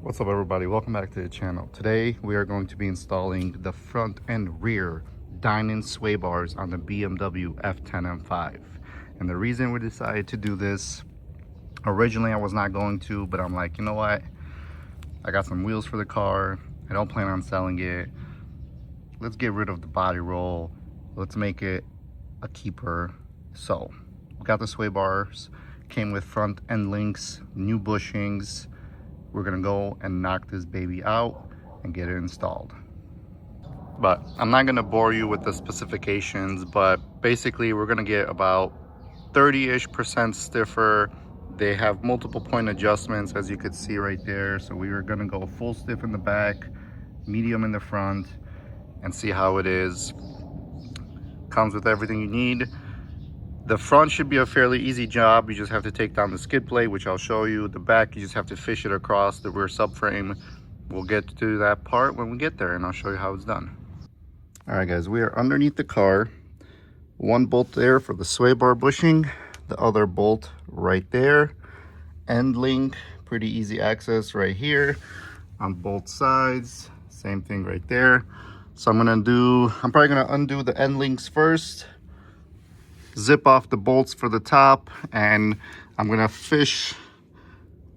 What's up everybody, welcome back to the channel. Today we are going to be installing the front and rear Dinan sway bars on the BMW F10 M5. And the reason we decided to do this, originally I was not going to, but I'm like, you know what, I got some wheels for the car, I don't plan on selling it, let's get rid of the body roll, let's make it a keeper. So we got the sway bars, came with front end links, new bushings. We're gonna go and knock this baby out and get it installed. But I'm not gonna bore you with the specifications, but basically we're gonna get about 30-ish% stiffer. They have multiple point adjustments, as you could see right there. So we are gonna go full stiff in the back, medium in the front, and see how it is. Comes with everything you need. The front should be a fairly easy job. You just have to take down the skid plate, which I'll show you. The back, you just have to fish it across the rear subframe. We'll get to that part when we get there, and I'll show you how it's done. All right, guys, we are underneath the car. One bolt there for the sway bar bushing, the other bolt right there. End link, pretty easy access right here on both sides. Same thing right there. So I'm probably gonna undo the end links first, zip off the bolts for the top, and I'm gonna fish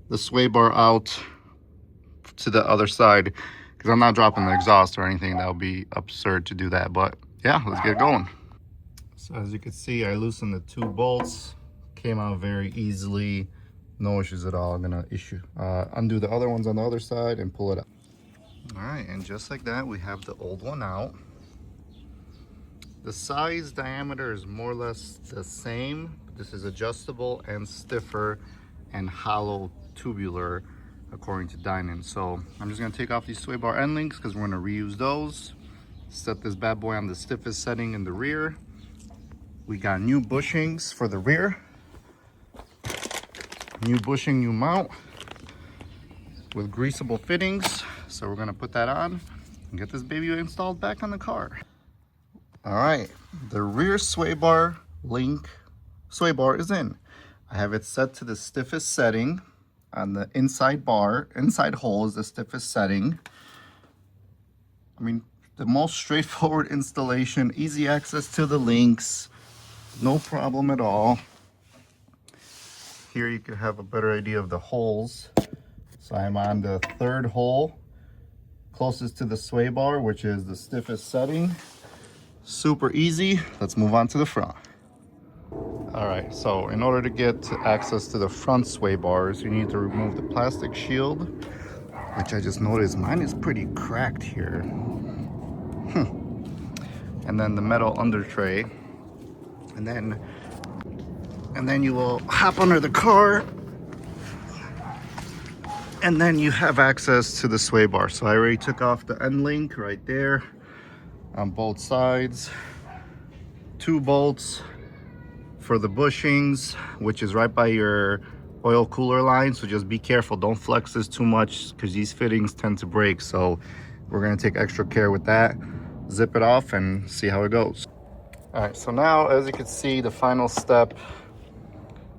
the sway bar out to the other side because I'm not dropping the exhaust or anything. That would be absurd to do that, but yeah, let's get going. So as you can see, I loosened the two bolts, came out very easily, no issues at all. I'm gonna undo the other ones on the other side and pull it up. All right, and just like that, we have the old one out. The size diameter is more or less the same. This is adjustable and stiffer and hollow tubular according to Dinan. So I'm just gonna take off these sway bar end links because we're gonna reuse those. Set this bad boy on the stiffest setting in the rear. We got new bushings for the rear. New bushing, new mount with greasable fittings. So we're gonna put that on and get this baby installed back on the car. All right, the rear sway bar is in. I have it set to the stiffest setting on the inside hole is the stiffest setting. I mean, the most straightforward installation, easy access to the links, no problem at all. Here you can have a better idea of the holes. So I'm on the third hole, closest to the sway bar, which is the stiffest setting. Super easy. Let's move on to the front. All right, so in order to get access to the front sway bars, you need to remove the plastic shield, which I just noticed mine is pretty cracked here. And then the metal under tray, and then you will hop under the car, and then you have access to the sway bar. So I already took off the end link right there on both sides. Two bolts for the bushings, which is right by your oil cooler line. So just be careful, don't flex this too much because these fittings tend to break. So we're gonna take extra care with that. Zip it off and see how it goes. All right, so now as you can see, the final step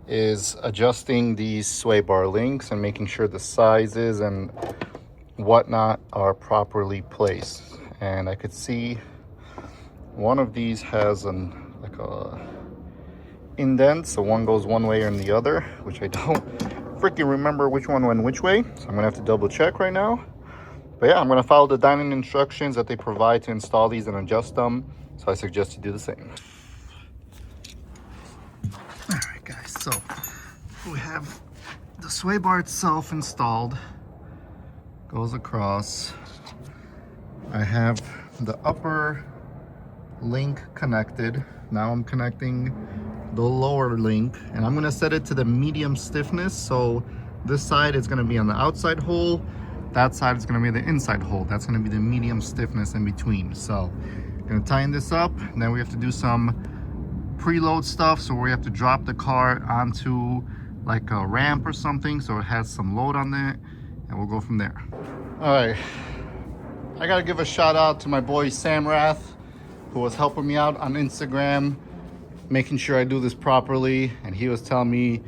is adjusting these sway bar links and making sure the sizes and whatnot are properly placed. And I could see one of these has like a indent, so one goes one way and the other, which I don't freaking remember which one went which way, so I'm gonna have to double check right now. But yeah, I'm gonna follow the Dinan instructions that they provide to install these and adjust them, so I suggest you do the same. All right guys, so we have the sway bar itself installed, goes across. I have the upper link connected. Now I'm connecting the lower link, and I'm gonna set it to the medium stiffness. So this side is gonna be on the outside hole, that side is gonna be the inside hole. That's gonna be the medium stiffness in between. So I'm gonna tighten this up, and then we have to do some preload stuff. So we have to drop the car onto like a ramp or something so it has some load on it, and we'll go from there. All right, I gotta give a shout out to my boy Sam Rath, who was helping me out on Instagram, making sure I do this properly. And he was telling me,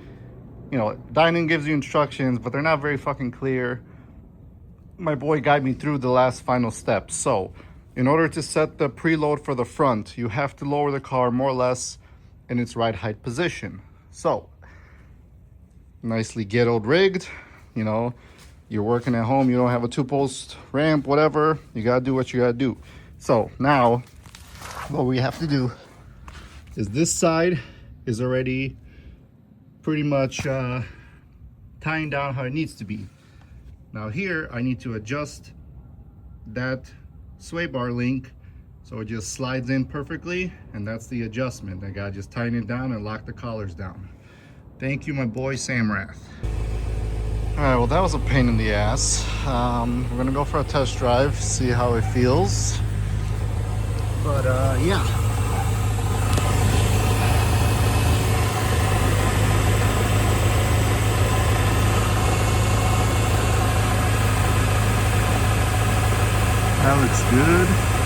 you know, Dinan gives you instructions, but they're not very fucking clear. my boy guide me through the last final steps. So in order to set the preload for the front, you have to lower the car more or less in its right height position. So nicely ghettoed rigged, you know, you're working at home, you don't have a 2-post ramp, whatever, you gotta do what you gotta do. So now what we have to do is this side is already pretty much tying down how it needs to be. Now here I need to adjust that sway bar link so it just slides in perfectly, and that's the adjustment. I gotta just tighten it down and lock the collars down. Thank you, my boy Samrath. All right, well that was a pain in the ass. We're gonna go for a test drive, see how it feels. But yeah. That looks good.